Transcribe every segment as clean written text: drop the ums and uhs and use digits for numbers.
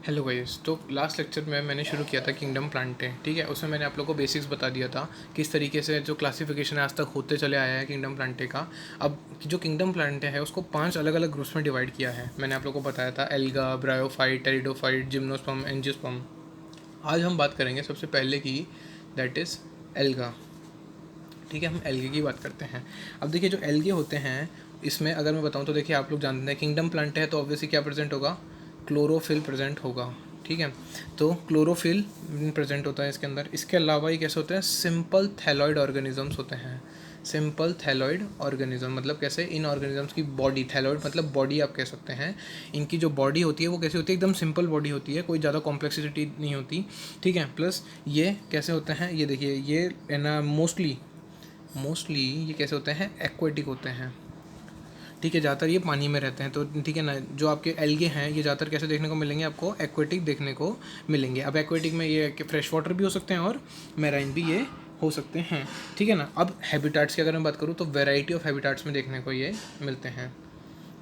Hello guys. तो last lecture में मैंने शुरू किया था किंगडम प्लांटे, ठीक है। उसमें मैंने आप लोगों को बेसिक्स बता दिया था किस तरीके से जो क्लासिफिकेशन आज तक होते चले आया है किंगडम प्लांटे का। अब जो किंगडम प्लांटे है उसको 5 अलग अलग ग्रुप्स में डिवाइड किया है। मैंने आप लोगों को बताया था alga, bryophyte, pteridophyte, gymnosperm, angiosperm. आज हम बात करेंगे सबसे पहले की, दैट इज़ एल्गा। ठीक है, हम एल्गे की बात करते हैं। अब देखिए जो एल्गे होते हैं इसमें अगर मैं बताऊं तो देखिए आप लोग जानते हैं किंगडम प्लांट है तो ऑब्वियसली क्या प्रेजेंट होगा, क्लोरोफिल प्रेजेंट होगा। ठीक है, तो क्लोरोफिल प्रेजेंट होता है इसके अंदर। इसके अलावा ये कैसे होते हैं, सिंपल थैलॉइड ऑर्गेनिजम्स होते हैं। सिंपल थैलॉइड ऑर्गेनिज्म मतलब कैसे, इन ऑर्गेनिजम्स की बॉडी, थैलॉइड मतलब बॉडी आप कह सकते हैं। इनकी जो बॉडी होती है वो कैसी होती है, एकदम सिंपल बॉडी होती है, कोई ज़्यादा कॉम्प्लेक्सिटी नहीं होती। ठीक है, प्लस ये कैसे होते हैं, ये देखिए ये है ना, मोस्टली ये कैसे होते हैं, एक्वेटिक होते हैं। ठीक है, ज़्यादातर ये पानी में रहते हैं। तो ठीक है ना, जो आपके एल्गे हैं ये ज़्यादातर कैसे देखने को मिलेंगे, आपको एक्वेटिक देखने को मिलेंगे। अब एक्वेटिक में ये कि फ्रेश वाटर भी हो सकते हैं और मैराइन भी ये हो सकते हैं। ठीक है ना। अब हैबिटाट्स की अगर मैं बात करूँ तो वेराइटी ऑफ हैबिटाट्स में देखने को ये मिलते हैं।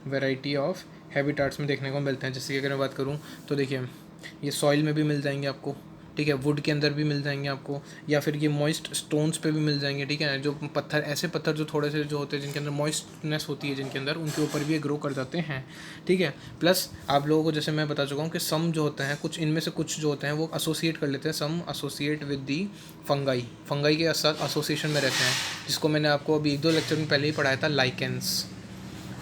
वेराइटी ऑफ हैबिटाट्स में देखने को मिलते हैं। जैसे कि अगर मैं बात करूँ तो देखिए ये सॉइल में भी मिल जाएंगे आपको। ठीक है, वुड के अंदर भी मिल जाएंगे आपको, या फिर ये मॉइस्ट स्टोन्स पे भी मिल जाएंगे। ठीक है, जो पत्थर, ऐसे पत्थर जो थोड़े से जो होते हैं जिनके अंदर मॉइस्टनेस होती है जिनके अंदर, उनके ऊपर भी ये ग्रो कर जाते हैं। ठीक है, प्लस आप लोगों को जैसे मैं बता चुका हूँ कि सम जो होते हैं, कुछ इनमें से कुछ जो होते हैं वो एसोसिएट कर लेते हैं, some associate with the fungi, fungi के साथ एसोसिएशन में रहते हैं, जिसको मैंने आपको अभी 1-2 लेक्चर में पहले ही पढ़ाया था, लाइकेंस।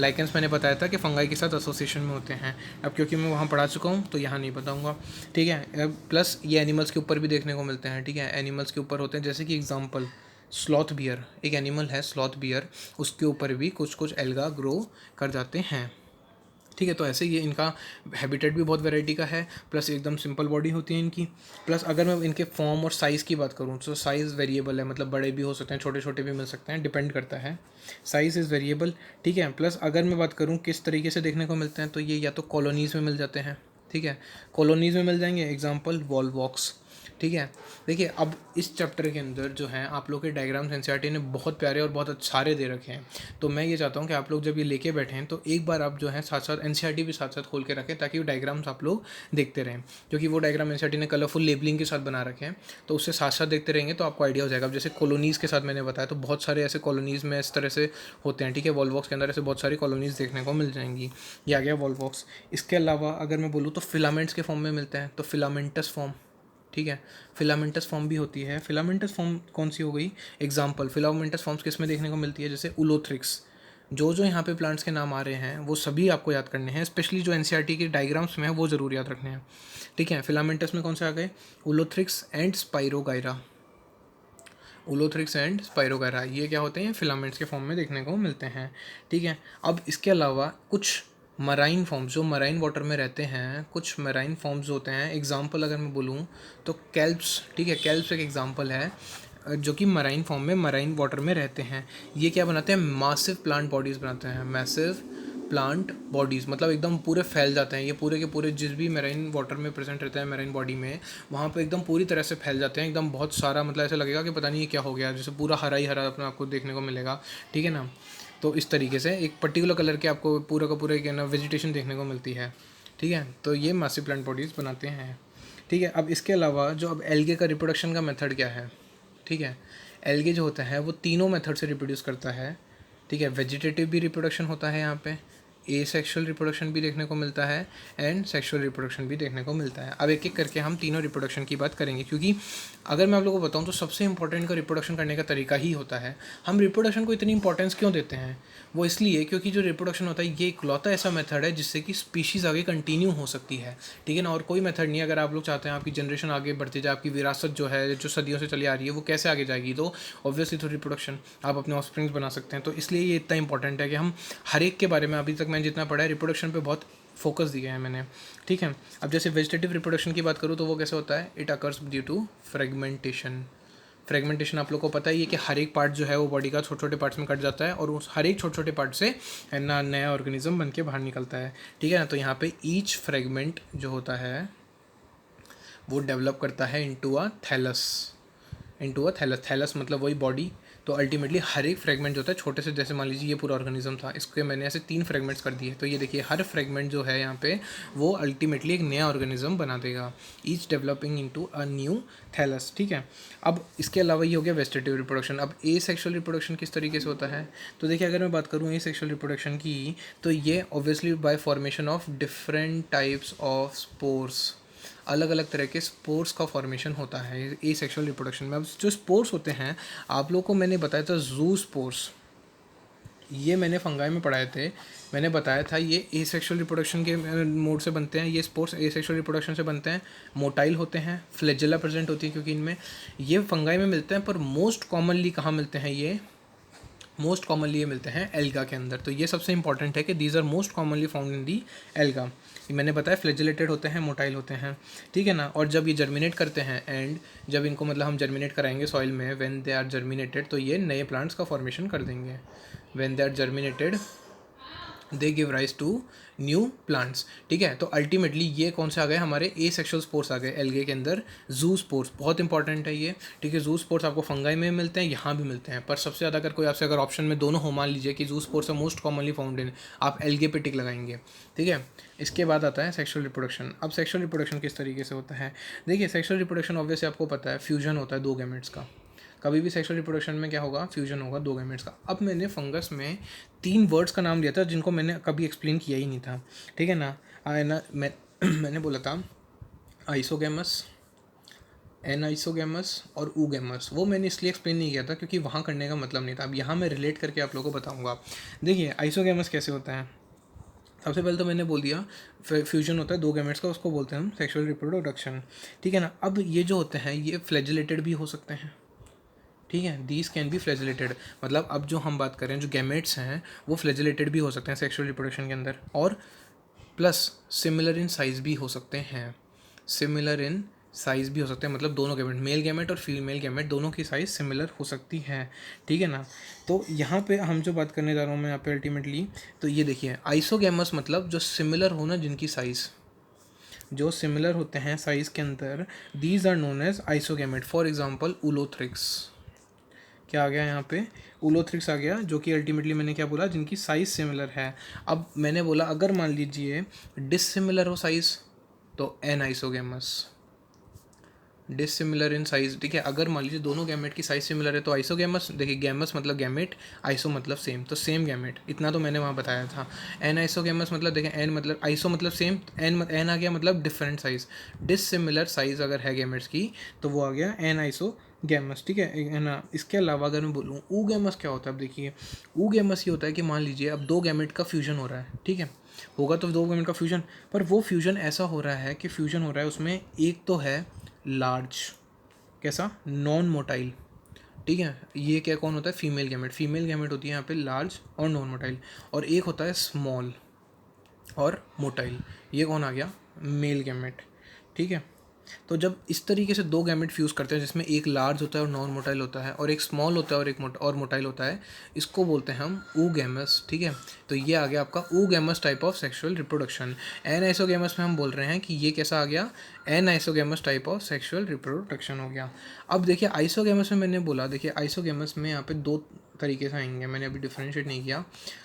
लाइकेंस मैंने बताया था कि फंगाई के साथ एसोसिएशन में होते हैं। अब क्योंकि मैं वहाँ पढ़ा चुका हूँ तो यहाँ नहीं बताऊँगा। ठीक है, प्लस ये एनिमल्स के ऊपर भी देखने को मिलते हैं। ठीक है, एनिमल्स के ऊपर होते हैं, जैसे कि एग्जांपल स्लॉथ बियर, एक एनिमल है स्लॉथ बियर, उसके ऊपर भी कुछ कुछ एल्गा ग्रो कर जाते हैं। ठीक है, तो ऐसे ये इनका हैबिटेट भी बहुत वैरायटी का है, प्लस एकदम सिंपल बॉडी होती है इनकी। प्लस अगर मैं इनके फॉर्म और साइज़ की बात करूँ तो साइज़ वेरिएबल है, मतलब बड़े भी हो सकते हैं, छोटे छोटे भी मिल सकते हैं, डिपेंड करता है, साइज़ इज़ वेरिएबल। ठीक है, प्लस अगर मैं बात करूँ किस तरीके से देखने को मिलते हैं तो ये या तो कॉलोनीज़ में मिल जाते हैं। ठीक है, कॉलोनीज़ में मिल जाएंगे, एग्जाम्पल वॉलवॉक्स। ठीक है, देखिए अब इस चैप्टर के अंदर जो है आप लोग के डायग्राम्स एनसीईआरटी ने बहुत प्यारे और बहुत सारे दे रखे हैं। तो मैं ये चाहता हूँ कि आप लोग जब ये लेके बैठे हैं तो एक बार आप जो है साथ साथ एनसीईआरटी भी साथ साथ खोल के रखें, ताकि वो डायग्राम्स आप लोग देखते रहें, क्योंकि वो डायग्राम एनसीईआरटी ने कलरफुल लेबलिंग के साथ बना रखे हैं। तो उससे साथ साथ देखते रहेंगे तो आपको आइडिया हो जाएगा। अब जैसे कॉलोनीज़ के साथ मैंने बताया तो बहुत सारे ऐसे कॉलोनीज़ में इस तरह से होते हैं। ठीक है, वॉलवॉक्स के अंदर ऐसे बहुत सारी कॉलोनीज़ देखने को मिल जाएंगी। ये आ गया वॉलवॉक्स। इसके अलावा अगर मैं बोलूँ तो फिलामेंट्स के फॉर्म में मिलते हैं, तो फिलामेंटस फॉर्म। ठीक है, फिलामेंटस फॉर्म भी होती है। फिलामेंटस फॉर्म कौन सी हो गई, एग्जाम्पल फिलामेंटस फॉर्म्स किस में देखने को मिलती है, जैसे उलोथ्रिक्स। जो जो यहाँ पे प्लांट्स के नाम आ रहे हैं वो सभी आपको याद करने हैं, स्पेशली जो एनसीईआरटी के डायग्राम्स में है वो ज़रूर याद रखने हैं। ठीक है, फिलामेंटस में कौन से आ गए, उलोथ्रिक्स एंड स्पाइरोगाइरा। उलोथ्रिक्स एंड स्पाइरोगाइरा ये क्या होते हैं, फिलामेंट्स के फॉर्म में देखने को मिलते हैं। ठीक है, अब इसके अलावा कुछ मराइन फॉर्म्स जो मराइन वाटर में रहते हैं, कुछ मराइन फॉर्म्स होते हैं, एग्जांपल अगर मैं बोलूँ तो कैल्प्स। ठीक है, कैल्प्स एक एग्जांपल है जो कि मराइन फॉर्म में, मराइन वाटर में रहते हैं। ये क्या बनाते हैं, मासिव प्लांट बॉडीज़ बनाते हैं। मैसिव प्लांट बॉडीज़ मतलब एकदम पूरे फैल जाते हैं, ये पूरे के पूरे जिस भी मेराइन वाटर में प्रेजेंट रहता है मेराइन बॉडी में, वहाँ पे एकदम पूरी तरह से फैल जाते हैं, एकदम बहुत सारा, मतलब ऐसा लगेगा कि पता नहीं ये क्या हो गया, जैसे पूरा हरा ही हरा अपना आपको देखने को मिलेगा। ठीक है ना, तो इस तरीके से एक पर्टिकुलर कलर के आपको पूरा का पूरा क्या ना वेजिटेशन देखने को मिलती है। ठीक है, तो ये मासिव प्लांट बॉडीज़ बनाते हैं। ठीक है, अब इसके अलावा जो अब एल्गे का रिप्रोडक्शन का मेथड क्या है। ठीक है, एल्गे जो होता है वो तीनों मेथड से रिप्रोड्यूस करता है। ठीक है, वेजिटेटिव भी रिप्रोडक्शन होता है यहाँ पे, ए सेक्शुअल रिप्रोडक्शन भी देखने को मिलता है, एंड सेक्शुअल रिप्रोडक्शन भी देखने को मिलता है। अब एक एक करके हम तीनों रिप्रोडक्शन की बात करेंगे, क्योंकि अगर मैं आप लोगों को बताऊं तो सबसे इंपॉर्टेंट का रिप्रोडक्शन करने का तरीका ही होता है। हम रिप्रोडक्शन को इतनी इंपॉर्टेंस क्यों देते हैं, वो इसलिए क्योंकि जो रिप्रोडक्शन होता है ये इकलौता ऐसा मेथड है जिससे कि स्पीशीज़ आगे कंटिन्यू हो सकती है। ठीक है ना, और कोई मेथड नहीं है। अगर आप लोग चाहते हैं आपकी जनरेशन आगे बढ़ती जाए, आपकी विरासत जो है जो सदियों से चली आ रही है वो कैसे आगे जाएगी, तो ऑब्वियसली थ्रू रिप्रोडक्शन आप अपने ऑफस्प्रिंग्स बना सकते हैं। तो इसलिए ये इतना इंपॉर्टेंट है कि हम हर एक के बारे में, अभी तक मैंने जितना पढ़ा है रिप्रोडक्शन पे बहुत फोकस दिया है मैंने। ठीक है, अब जैसे वेजिटेटिव रिप्रोडक्शन की बात करूँ तो वो कैसे होता है, it occurs due to fragmentation. Fragmentation आप लोग को पता ही है कि हर एक पार्ट जो है वो बॉडी का छोटे छोटे पार्ट्स में कट जाता है, और उस हर एक छोटे छोटे पार्ट से है ना नया ऑर्गेनिज्म बन के बाहर निकलता है। ठीक है ना, तो यहाँ पे ईच फ्रेगमेंट जो होता है वो डेवलप करता है into a thallus. Into a thallus, thallus मतलब वही बॉडी, तो अल्टीमेटली हर एक फ्रेगमेंट जो होता है छोटे से, जैसे मान लीजिए ये पूरा ऑर्गेनिज्म था, इसके मैंने ऐसे 3 फ्रेगमेंट्स कर दिए, तो ये देखिए हर फ्रेगमेंट जो है यहाँ पे वो अल्टीमेटली एक नया ऑर्गेनिज्म बना देगा, each developing into a new thallus, ठीक है। अब इसके अलावा ये हो गया वेजिटेटिव रिप्रोडक्शन। अब ए सेक्शुअल रिप्रोडक्शन किस तरीके से होता है, तो देखिए अगर मैं बात करूँ ए सेक्शुअल रिप्रोडक्शन की, तो ये obviously bye formation of different types of spores, अलग अलग तरह के स्पोर्स का फॉर्मेशन होता है ए सेक्शुअल रिप्रोडक्शन में। अब जो स्पोर्स होते हैं आप लोगों को मैंने बताया था जू स्पोर्स, ये मैंने फंगाई में पढ़ाए थे, मैंने बताया था ये ए सेक्शुअल रिप्रोडक्शन के मोड से बनते हैं, ये स्पोर्स ए सेक्शुअल रिप्रोडक्शन से बनते हैं, मोटाइल होते हैं, फ्लैजेला प्रेजेंट होती है क्योंकि इनमें, ये फंगाई में मिलते हैं, पर मोस्ट कॉमनली कहाँ मिलते हैं ये, मोस्ट कॉमनली ये मिलते हैं एल्गा के अंदर। तो ये सबसे इंपॉर्टेंट है कि these are most commonly found in the algae. मैंने बताया फ्लैजेलेटेड होते हैं, मोटाइल होते हैं, ठीक है ना। और जब ये जर्मिनेट करते हैं एंड जब इनको मतलब हम जर्मिनेट कराएंगे सॉइल में, व्हेन दे आर जर्मिनेटेड, तो ये नए प्लांट्स का फॉर्मेशन कर देंगे। When they are germinated they give rise to new plants, ठीक है। तो अल्टीमेटली ये कौन से आ गए हमारे ए सेक्शुअल स्पोर्स आ गए एल्गे के अंदर, जू स्पोर्स बहुत इंपॉर्टेंट है ये, ठीक है। जू स्पोर्स आपको फंगाई में मिलते हैं, यहाँ भी मिलते हैं, पर सबसे ज़्यादा अगर कोई आपसे अगर ऑप्शन में दोनों हो, मान लीजिए कि जू स्पोर्स है मोस्ट कॉमनली फाउंड इन, आप एल्गे पे टिक लगाएंगे, ठीक है। इसके बाद आता है सेक्शुअल रिप्रोडक्शन। अब सेक्शुअल रिप्रोडक्शन किस तरीके से होता है, देखिए सेक्शुअल रिप्रोडक्शन ऑब्वियसली आपको पता है फ्यूजन होता है दो गैमेट्स का, कभी भी सेक्सुअल रिप्रोडक्शन में क्या होगा, फ्यूजन होगा दो गैमेट्स का। अब मैंने फंगस में 3 वर्ड्स का नाम लिया था जिनको मैंने कभी एक्सप्लेन किया ही नहीं था, ठीक है ना। मैंने बोला था आइसोगैमस, एन आइसोगैमस और ऊगैमस, वो मैंने इसलिए एक्सप्लेन नहीं किया था क्योंकि वहाँ करने का मतलब नहीं था। अब यहाँ मैं रिलेट करके आप लोगों को बताऊँगा। देखिए आइसोगैमस कैसे होता है, सबसे पहले तो मैंने बोल दिया फ्यूजन होता है दो गैमेट्स का, उसको बोलते हैं हम सेक्सुअल रिप्रोडक्शन, ठीक है ना। अब ये जो होते हैं ये फ्लैजेलेटेड भी हो सकते हैं, ठीक है, दीज कैन बी फ्लैजिलेटेड, मतलब अब जो हम बात कर रहे हैं जो गैमेट्स हैं वो फ्लैजिलेटेड भी हो सकते हैं सेक्सुअल रिप्रोडक्शन के अंदर, और प्लस सिमिलर इन साइज़ भी हो सकते हैं, सिमिलर इन साइज़ भी हो सकते हैं, मतलब दोनों गैमेट, मेल गैमेट और फीमेल गैमेट दोनों की साइज़ सिमिलर हो सकती है, ठीक है ना। तो यहाँ पे हम जो बात करने जा रहा हूँ मैं यहाँ पे अल्टीमेटली, तो ये देखिए आइसोगैमस मतलब जो सिमिलर हो ना जिनकी साइज़, जो सिमिलर होते हैं साइज़ के अंदर, these are known as isogamete. For example Ulothrix, क्या आ गया यहाँ पे, उलोथ्रिक्स आ गया, जो कि अल्टीमेटली मैंने क्या बोला, जिनकी साइज़ सिमिलर है। अब मैंने बोला अगर मान लीजिए डिसिमिलर हो साइज़ तो anisogamous, dissimilar in size, ठीक है। अगर मान लीजिए दोनों गैमेट की साइज सिमिलर है तो आइसोगैमस, देखिए गैमस मतलब गैमेट, आइसो मतलब सेम, तो सेम गैमेट, इतना तो मैंने वहाँ बताया था। एन आइसोगैमस मतलब देखें एन मतलब आइसो मतलब सेम, एन आ गया मतलब डिफरेंट साइज, डिसिमिलर साइज अगर है गैमेट्स की तो वो आ गया एन आइसो गैमस, ठीक है ना। इसके अलावा अगर मैं बोलूँ ऊगैमस क्या होता है, अब देखिए ऊगैमस ये होता है कि मान लीजिए अब दो गैमेट का फ्यूजन हो रहा है, ठीक है, होगा तो दो गैमेट का फ्यूजन, पर वो फ्यूजन ऐसा हो रहा है कि फ्यूजन हो रहा है उसमें एक तो है लार्ज, कैसा, नॉन मोटाइल, ठीक है, ये क्या कौन होता है, फीमेल गैमेट, फीमेल गैमेट होती है यहाँ पे लार्ज और नॉन मोटाइल, और एक होता है स्मॉल और मोटाइल, ये कौन आ गया, मेल गैमेट, ठीक है। तो जब इस तरीके से दो गैमेट फ्यूज़ करते हैं जिसमें एक लार्ज होता है और नॉन मोटाइल होता है और एक स्मॉल होता है और एक मोटाइल होता है, इसको बोलते हैं हम ऊगैमस, ठीक है। तो ये आ गया आपका oogamous type of sexual reproduction. Anisogamous में हम बोल रहे हैं कि ये कैसा आ गया, anisogamous type of sexual reproduction हो गया। अब देखिए आइसोगैमस में मैंने बोला, देखिए आइसोगैमस में यहाँ पे दो तरीके से आएंगे, मैंने अभी डिफ्रेंशिएट नहीं किया।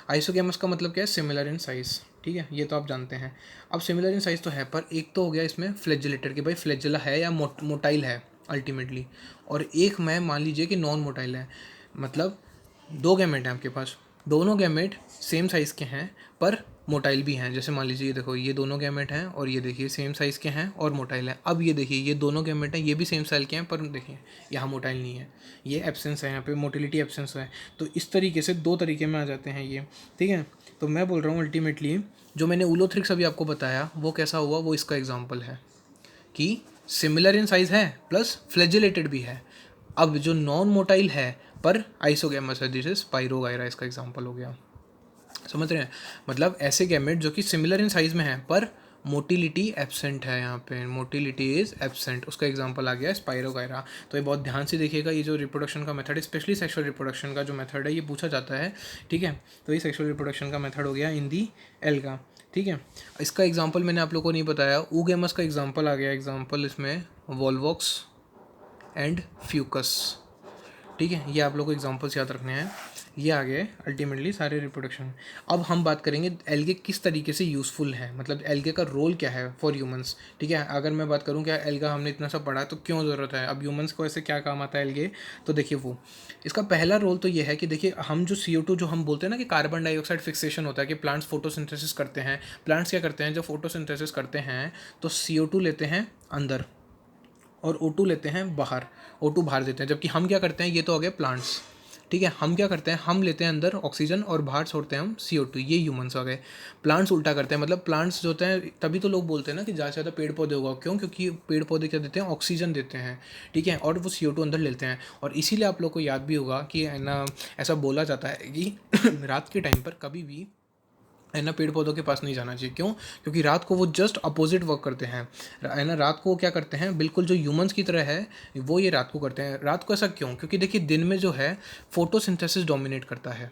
आइसोगैमस का मतलब क्या है, सिमिलर इन साइज़, ठीक है, ये तो आप जानते हैं। अब सिमिलर इन साइज़ तो है, पर एक तो हो गया इसमें फ्लैजिलेटेड कि भाई फ्लैजिला है या मोटाइल है अल्टीमेटली, और एक में मान लीजिए कि नॉन मोटाइल है, मतलब दो गैमेट हैं आपके पास, दोनों गैमेट सेम साइज़ के हैं पर मोटाइल भी हैं। जैसे मान लीजिए ये देखो ये दोनों गैमेट हैं और ये देखिए सेम साइज़ के हैं और मोटाइल हैं। अब ये देखिए ये दोनों गैमेट हैं, ये भी सेम साइज़ के हैं पर देखिए यहाँ मोटाइल नहीं है, ये एब्सेंस है, यहाँ पे मोटिलिटी एब्सेंस है। तो इस तरीके से दो तरीके में आ जाते हैं ये, ठीक है। तो मैं बोल रहा हूँ अल्टीमेटली जो मैंने उलोथ्रिक्स अभी आपको बताया वो कैसा हुआ, वो इसका एग्जाम्पल है कि सिमिलर इन साइज़ है प्लस फ्लैजिलेटेड भी है। अब जो नॉन मोटाइल है पर आइसोगैमस है, दिस इज पायरोगायरा, इसका एग्जाम्पल हो गया, समझ रहे हैं। मतलब ऐसे गैमेट जो कि सिमिलर इन साइज़ में है पर मोटिलिटी एब्सेंट है, यहाँ पे मोटिलिटी इज़ एब्सेंट, उसका एग्जांपल आ गया स्पाइरोगायरा। तो ये बहुत ध्यान से देखिएगा, ये जो रिप्रोडक्शन का मेथड है, स्पेशली सेक्सुअल रिप्रोडक्शन का जो मेथड है ये पूछा जाता है, ठीक है। तो ये सेक्सुअल रिप्रोडक्शन का मेथड हो गया इन दी एल्गा, ठीक है। इसका एग्जाम्पल मैंने आप लोगों को नहीं बताया, ऊगैमस का एग्जाम्पल आ गया, एग्जाम्पल इसमें वॉल्वॉक्स एंड फ्यूकस, ठीक है, ये आप लोगों को एग्जांपल्स याद रखने हैं। ये आ गए अल्टीमेटली सारे रिप्रोडक्शन। अब हम बात करेंगे एल्गे किस तरीके से यूज़फुल है, मतलब एल्गे का रोल क्या है फॉर ह्यूमंस। ठीक है, अगर मैं बात करूँ क्या एल्गा हमने इतना सब पढ़ा तो क्यों ज़रूरत है, अब ह्यूमंस को ऐसे क्या काम आता है एल्गे। तो देखिए वो इसका पहला रोल तो ये है कि देखिए हम जो CO2 जो हम बोलते हैं ना कि कार्बन डाइऑक्साइड फिक्सेशन होता है कि प्लांट्स फोटोसिंथेसिस करते हैं। प्लांट्स क्या करते हैं, जब फोटोसिंथेसिस करते हैं तो CO2 लेते हैं अंदर और O2 लेते हैं बाहर, O2 बाहर देते हैं। जबकि हम क्या करते हैं, ये तो हो गए प्लांट्स। ठीक है, हम क्या करते हैं, हम लेते हैं अंदर ऑक्सीजन और बाहर छोड़ते हैं हम CO2, ये ह्यूमंस हो गए। प्लांट्स उल्टा करते हैं, मतलब प्लांट्स जो होते हैं, तभी तो लोग बोलते हैं ना कि ज़्यादा से ज़्यादा पेड़ पौधे होगा, क्यों, क्योंकि पेड़ पौधे क्या देते हैं, ऑक्सीजन देते हैं। ठीक है, और वो CO2 अंदर लेते हैं। और इसीलिए आप लोग को याद भी होगा कि है ना, ऐसा बोला जाता है कि रात के टाइम पर कभी भी है ना पेड़ पौधों के पास नहीं जाना चाहिए। क्यों, क्योंकि रात को वो जस्ट अपोजिट वर्क करते हैं। है ना, रात को वो क्या करते हैं, बिल्कुल जो ह्यूमंस की तरह है वो ये रात को करते हैं। रात को ऐसा क्यों, क्योंकि देखिए दिन में जो है फोटोसिंथेसिस डोमिनेट करता है।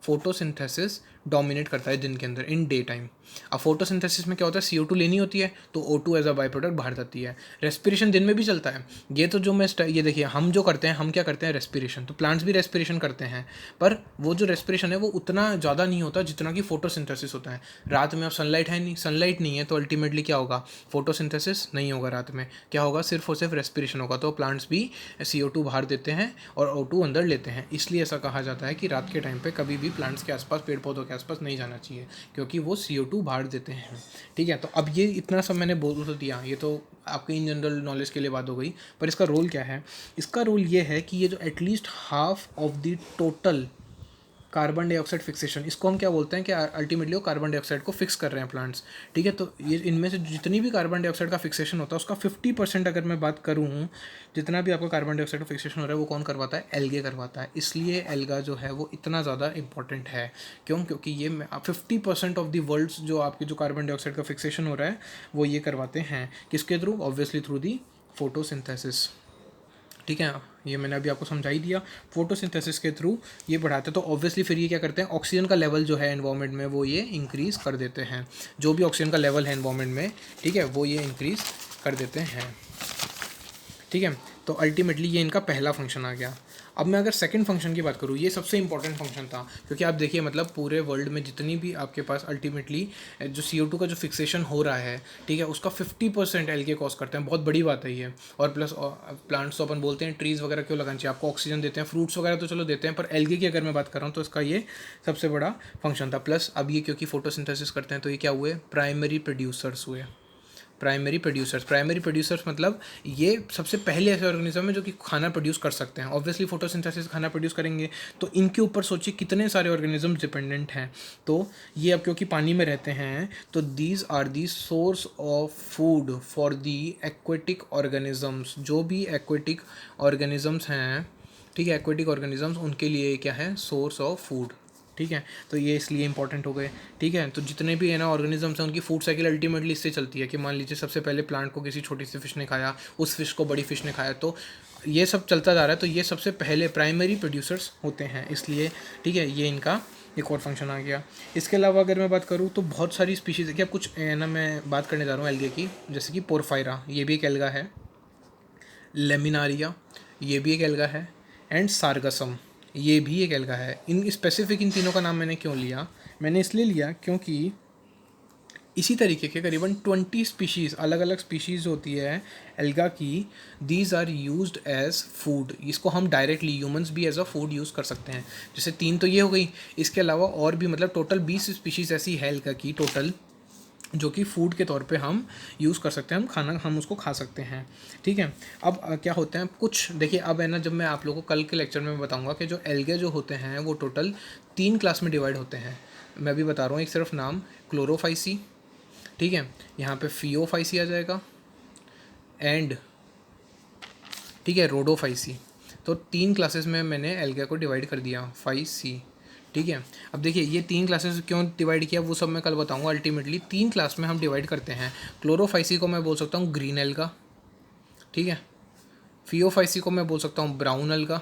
फोटोसिंथेसिस डोमिनेट करता है दिन के अंदर इन डे टाइम। अब फोटोसिंथेसिस में क्या होता है, CO2 लेनी होती है तो O2 as a by product बाहर जाती है। रेस्पिरेशन दिन में भी चलता है। ये तो जो मैं ये देखिए हम जो करते हैं, हम क्या करते हैं, रेस्पिरेशन। तो प्लांट्स भी रेस्पिरेशन करते हैं, पर वो जो रेस्पिरेशन है वो उतना ज़्यादा नहीं होता जितना कि फोटोसिंथेसिस होता है। रात में अब सनलाइट है नहीं, सनलाइट नहीं है तो अल्टीमेटली क्या होगा, फोटोसिंथेसिस नहीं होगा रात में, क्या होगा, सिर्फ और सिर्फ रेस्पिरेशन होगा। तो प्लांट्स भी CO2 बाहर देते हैं और O2 अंदर लेते हैं। इसलिए ऐसा कहा जाता है कि रात के टाइम पे कभी भी प्लांट्स के आसपास, पेड़ पौधों के आसपास नहीं जाना चाहिए, क्योंकि वो CO2 बाहर देते हैं। ठीक है, तो अब ये इतना सब मैंने बोल तो दिया, ये तो आपके इन जनरल नॉलेज के लिए बात हो गई। पर इसका रोल क्या है, इसका रोल ये है कि ये जो at least half of the total carbon dioxide fixation, इसको हम क्या बोलते हैं कि अल्टीमेटली वो कार्बन डाइऑक्साइड को फिक्स कर रहे हैं प्लांट्स। ठीक है, तो ये इनमें से जितनी भी कार्बन डाइऑक्साइड का फिक्सेशन होता है उसका 50% अगर मैं बात करूँ, जितना भी आपका कार्बन डाइऑक्साइड का फिक्सेशन हो रहा है वो कौन करवाता है, एल्गे करवाता है। इसलिए एल्गा जो है वो इतना ज़्यादा इंपॉर्टेंट है। क्यों, क्योंकि ये 50% ऑफ द वर्ल्ड्स जो आपकी जो कार्बन डाइऑक्साइड का फिक्सेशन हो रहा है वो ये करवाते हैं। किसके through, obviously through the photosynthesis. ठीक है, ये मैंने अभी आपको समझा ही दिया, फोटोसिंथेसिस के थ्रू ये बढ़ाते हैं। तो ऑब्वियसली फिर ये क्या करते हैं, ऑक्सीजन का लेवल जो है एनवायरनमेंट में वो ये इंक्रीज़ कर देते हैं। जो भी ऑक्सीजन का लेवल है एनवायरनमेंट में, ठीक है, वो ये इंक्रीज़ कर देते हैं। ठीक है, तो अल्टीमेटली ये इनका पहला फंक्शन आ गया। अब मैं अगर सेकंड फंक्शन की बात करूँ, ये सबसे इंपॉर्टेंट फंक्शन था, क्योंकि आप देखिए मतलब पूरे वर्ल्ड में जितनी भी आपके पास अल्टीमेटली जो CO2 का जो फिक्सेशन हो रहा है, ठीक है, उसका 50% एल्गे कॉज करते हैं। बहुत बड़ी बात है ये। और प्लस प्लांट्स तो अपन बोलते हैं ट्रीज़ वगैरह क्यों लगानी चाहिए, आपको ऑक्सीजन देते हैं, फ्रूट्स वगैरह तो चलो देते हैं, पर एल्गे की अगर मैं बात कर रहा हूँ तो इसका ये सबसे बड़ा फंक्शन था। प्लस अब ये क्योंकि फोटोसिंथेसिस करते हैं तो ये क्या हुए, प्राइमरी प्रोड्यूसर्स हुए। प्राइमरी प्रोड्यूसर्स मतलब ये सबसे पहले ऐसे ऑर्गेनिज्म है जो कि खाना प्रोड्यूस कर सकते हैं। ऑब्वियसली फोटोसिंथेसिस खाना प्रोड्यूस करेंगे तो इनके ऊपर सोचिए कितने सारे ऑर्गेनिज्म डिपेंडेंट हैं। तो ये अब क्योंकि पानी में रहते हैं तो these are the source of food for the aquatic organisms. जो भी एक्वेटिक ऑर्गेनिजम्स हैं, ठीक है, एक्वेटिक ऑर्गेनिजम्स, उनके लिए क्या है, सोर्स ऑफ फूड। ठीक है, तो ये इसलिए इंपॉर्टेंट हो गए। ठीक है, तो जितने भी है ना ऑर्गेनिजम्स हैं उनकी फूड साइकिल अल्टीमेटली इससे चलती है कि मान लीजिए सबसे पहले प्लांट को किसी छोटी सी फिश ने खाया, उस फिश को बड़ी फिश ने खाया, तो ये सब चलता जा रहा है। तो ये सबसे पहले प्राइमरी प्रोड्यूसर्स होते हैं इसलिए। ठीक है, ये इनका एक और फंक्शन आ गया। इसके अलावा अगर मैं बात करूँ तो बहुत सारी स्पीशीज़ है कि अब कुछ है ना, मैं बात करने जा रहा हूँ एल्गे की, जैसे कि पोरफायरा, ये भी एक एल्गा है। लेमिनारिया, ये भी एक एल्गा है। एंड सार्गसम, ये भी एक एल्गा है। इन स्पेसिफिक इन तीनों का नाम मैंने क्यों लिया, मैंने इसलिए लिया क्योंकि इसी तरीके के करीबन 20 स्पीशीज़, अलग अलग स्पीशीज़ होती है एल्गा की। These are used as food. इसको हम डायरेक्टली ह्यूमंस भी एज अ फूड यूज़ कर सकते हैं। जैसे 3 तो ये हो गई, इसके अलावा और भी मतलब टोटल 20 स्पीशीज़ ऐसी है एल्गा की टोटल, जो कि फूड के तौर पे हम यूज़ कर सकते हैं, हम उसको खा सकते हैं। ठीक है, अब क्या होते हैं कुछ, देखिए अब है ना, जब मैं आप लोगों को कल के लेक्चर में बताऊंगा कि जो एल्गे जो होते हैं वो टोटल 3 क्लास में डिवाइड होते हैं। मैं अभी बता रहा हूँ एक सिर्फ नाम, क्लोरोफाइसी, ठीक है, यहाँ पे फियोफाइसी आ जाएगा, एंड ठीक है रोडोफाइसी। तो 3 क्लासेस में मैंने एल्गा को डिवाइड कर दिया, फाइसी। ठीक है, अब देखिए ये 3 क्लासेस क्यों डिवाइड किया वो सब मैं कल बताऊंगा। अल्टीमेटली 3 क्लास में हम डिवाइड करते हैं। क्लोरोफाइसी को मैं बोल सकता हूँ ग्रीन एल्गा, ठीक है, फियोफाइसी को मैं बोल सकता हूँ ब्राउन एल्गा,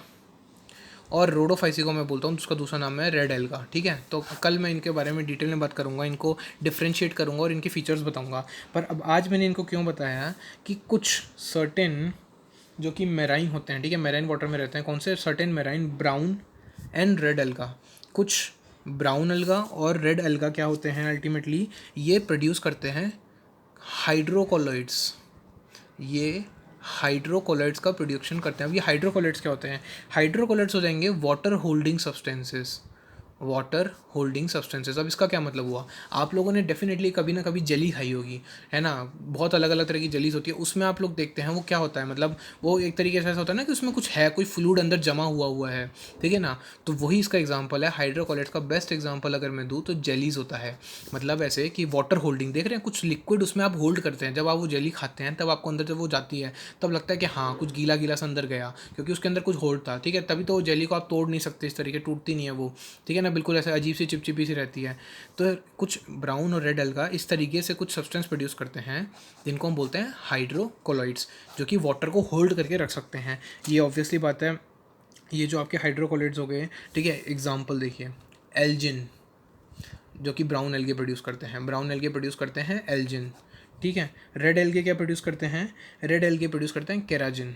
और रोडोफाइसी को मैं बोलता हूँ उसका दूसरा नाम है रेड एल्गा। ठीक है, तो कल मैं इनके बारे में डिटेल में बात करूँगा, इनको डिफ्रेंशिएट करूँगा और इनके फीचर्स बताऊँगा। पर अब आज मैंने इनको क्यों बताया कि कुछ सर्टेन जो कि मेराइन होते हैं, ठीक है, मेराइन वाटर में रहते हैं। कौन से? Certain marine, brown and red अलगा। कुछ ब्राउन अलगा और रेड अलगा क्या होते हैं अल्टीमेटली, ये प्रोड्यूस करते हैं हाइड्रोकोलॉइड्स। ये हाइड्रोकोलॉइड्स का प्रोडक्शन करते हैं। अब ये हाइड्रोकोलॉइड्स क्या होते हैं? हाइड्रोकोलॉइड्स हो जाएंगे water holding substances, water holding substances. अब इसका क्या मतलब हुआ? आप लोगों ने डेफिनेटली कभी ना कभी जली खाई होगी, है ना? बहुत अलग अलग तरह की जलीज होती है, उसमें आप लोग देखते हैं वो क्या होता है, मतलब वो एक तरीके से ऐसा होता है ना कि उसमें कुछ है, कोई फ्लूइड अंदर जमा हुआ है, ठीक है ना? तो वही इसका एग्जाम्पल है। हाइड्रोकोलॉइड्स का बेस्ट एग्जाम्पल अगर मैं दूँ तो जेलीज होता है। मतलब ऐसे कि वाटर होल्डिंग, देख रहे हैं कुछ लिक्विड उसमें आप होल्ड करते हैं, जब आप वो जेली खाते हैं तब आपको अंदर जब वो जाती है तब लगता है कि हाँ कुछ गीला गीला सा अंदर गया, क्योंकि उसके अंदर कुछ होल्ड था, ठीक है? तभी तो वो जेली को आप तोड़ नहीं सकते, इस तरीके टूटती नहीं है वो, ठीक है ना? बिल्कुल ऐसे अजीब सी चिपचिपी सी रहती है। तो कुछ ब्राउन और रेड अलगा इस तरीके से कुछ सब्सटेंस प्रोड्यूस करते हैं जिनको हम बोलते हैं हाइड्रोकोलॉइड्स, जो कि वाटर को होल्ड करके रख सकते हैं। ये ऑब्वियसली बात है, ये जो आपके हाइड्रोकोलॉइड्स हो गए, ठीक है? एग्जाम्पल देखिए, एल्जिन, जो कि ब्राउन एल्गे प्रोड्यूस करते हैं, ब्राउन एल्गे प्रोड्यूस करते हैं एल्जिन, ठीक है? रेड एल्गे क्या प्रोड्यूस करते हैं? रेड एल्गे प्रोड्यूस करते हैं केराजिन।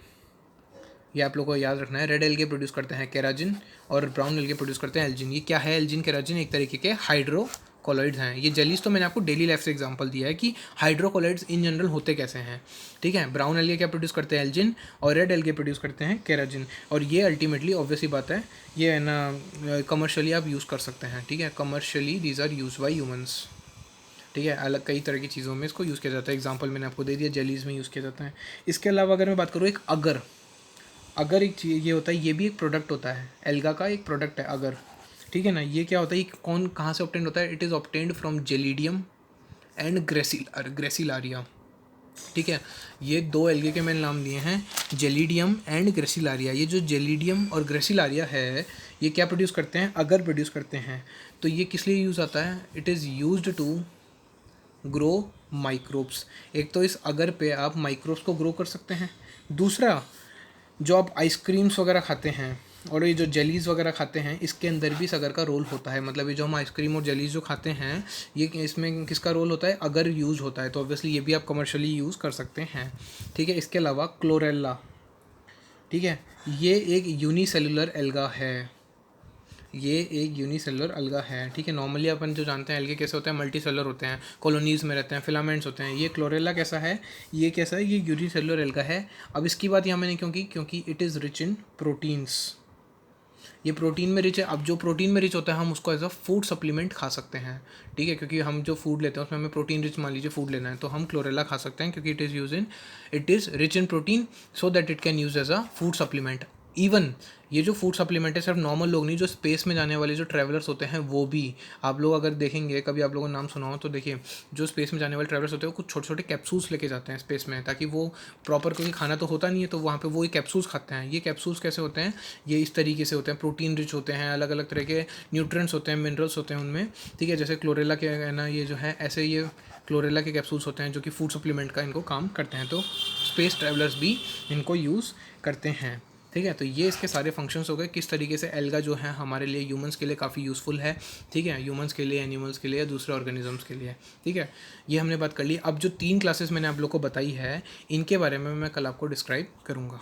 ये आप लोगों को याद रखना है, रेड एल्गे प्रोड्यूस करते हैं केराजिन और ब्राउन एल्गे प्रोड्यूस करते हैं एल्जिन। ये क्या है? एल्जिन, केराजिन एक तरीके के हाइड्रोकोलॉइड्स हैं। ये जेलीज तो मैंने आपको डेली लाइफ से एग्जांपल दिया है कि हाइड्रोकोलॉइड्स इन जनरल होते कैसे हैं, ठीक है? ब्राउन एल्गे क्या प्रोड्यूस करते हैं? एल्जिन, और रेड एल्गे प्रोड्यूस करते हैं केराजिन। और ये अल्टीमेटली ऑब्वियसली बात है, ये है ना कमर्शियली आप यूज़ कर सकते हैं, ठीक है? Commercially these are use by humans, ठीक है? अलग कई तरह की चीज़ों में इसको यूज़ किया जाता है। एग्जाम्पल मैंने आपको दे दिया, जेलीज में यूज़ किया जाता है। इसके अलावा अगर मैं बात करूँ एक अगर एक चीज़ ये होता है, ये भी एक प्रोडक्ट होता है, एल्गा का एक प्रोडक्ट है अगर, ठीक है ना? ये क्या होता है, ये कौन कहाँ से ऑब्टेंड होता है? It is obtained from Gelidium and Gracilaria, ठीक है? ये दो एल्गे के मैंने नाम दिए हैं, जेलिडियम एंड ग्रेसिलारिया। ये जो जेलिडियम और ग्रेसिलारिया है, ये क्या प्रोड्यूस करते हैं? अगर प्रोड्यूस करते हैं। तो ये किस लिए यूज़ आता है? It is used to grow microbes. एक तो इस अगर पे आप माइक्रोब्स को ग्रो कर सकते हैं। दूसरा, जो आप आइसक्रीम्स वगैरह खाते हैं और ये जो जेलीज़ वगैरह खाते हैं, इसके अंदर भी इस अगर का रोल होता है। मतलब ये जो हम आइसक्रीम और जेलीज़ जो खाते हैं, ये इसमें किसका रोल होता है? अगर यूज़ होता है। तो ऑब्वियसली ये भी आप कमर्शियली यूज़ कर सकते हैं, ठीक है? इसके अलावा क्लोरेला, ठीक है, ये एक यूनिसेलुलर एल्गा है। ये एक यूनिसेलुलर अलगा है, ठीक है? नॉर्मली अपन जो जानते हैं एल्गे कैसे होते हैं, मल्टी सेलुलर होते हैं, कॉलोनीज़ में रहते हैं, फिलामेंट्स होते हैं। ये क्लोरेला कैसा है? ये कैसा है? ये यूनिसेलुलर एल्गा है। अब इसकी बात यहाँ मैंने क्योंकि it is rich in proteins. ये प्रोटीन में रिच है। अब जो प्रोटीन में रिच होता है हम उसको एज अ फूड सप्लीमेंट खा सकते हैं, ठीक है? क्योंकि हम जो फूड लेते हैं उसमें हमें प्रोटीन रिच, मान लीजिए फूड लेना है, तो हम क्लोरेला खा सकते हैं क्योंकि it is rich in protein, so that it can use as a food supplement. Even ये जो फूड सप्लीमेंट है सिर्फ नॉर्मल लोग नहीं, जो स्पेस में जाने वाले जो ट्रैवलर्स होते हैं वो भी, आप लोग अगर देखेंगे, कभी आप लोगों ने नाम सुना हो तो देखिए, जो स्पेस में जाने वाले ट्रैवलर्स होते हैं वो कुछ छोटे छोटे कैप्सूल्स लेके जाते हैं स्पेस में, ताकि वो प्रॉपर, क्योंकि खाना तो होता नहीं है तो वहाँ पे वो कैप्सूल्स खाते हैं। ये कैप्सूल्स कैसे होते हैं? ये इस तरीके से होते हैं, प्रोटीन रिच होते हैं, अलग अलग तरह के न्यूट्रिएंट्स होते हैं, मिनरल्स होते हैं उनमें, ठीक है? जैसे क्लोरेला के है ना, ये जो है ऐसे ये क्लोरेला के कैप्सूल्स होते हैं जो कि फूड सप्लीमेंट का इनको काम करते हैं। तो स्पेस ट्रैवलर्स भी इनको यूज़ करते हैं, ठीक है? तो ये इसके सारे फंक्शंस हो गए, किस तरीके से एल्गा जो है हमारे लिए, ह्यूमंस के लिए काफ़ी यूज़फुल है, ठीक है? ह्यूमंस के लिए, एनिमल्स के लिए, दूसरे ऑर्गेनिजम्स के लिए, ठीक है? ये हमने बात कर ली। अब जो 3 क्लासेस मैंने आप लोग को बताई है, इनके बारे में मैं कल आपको डिस्क्राइब करूँगा।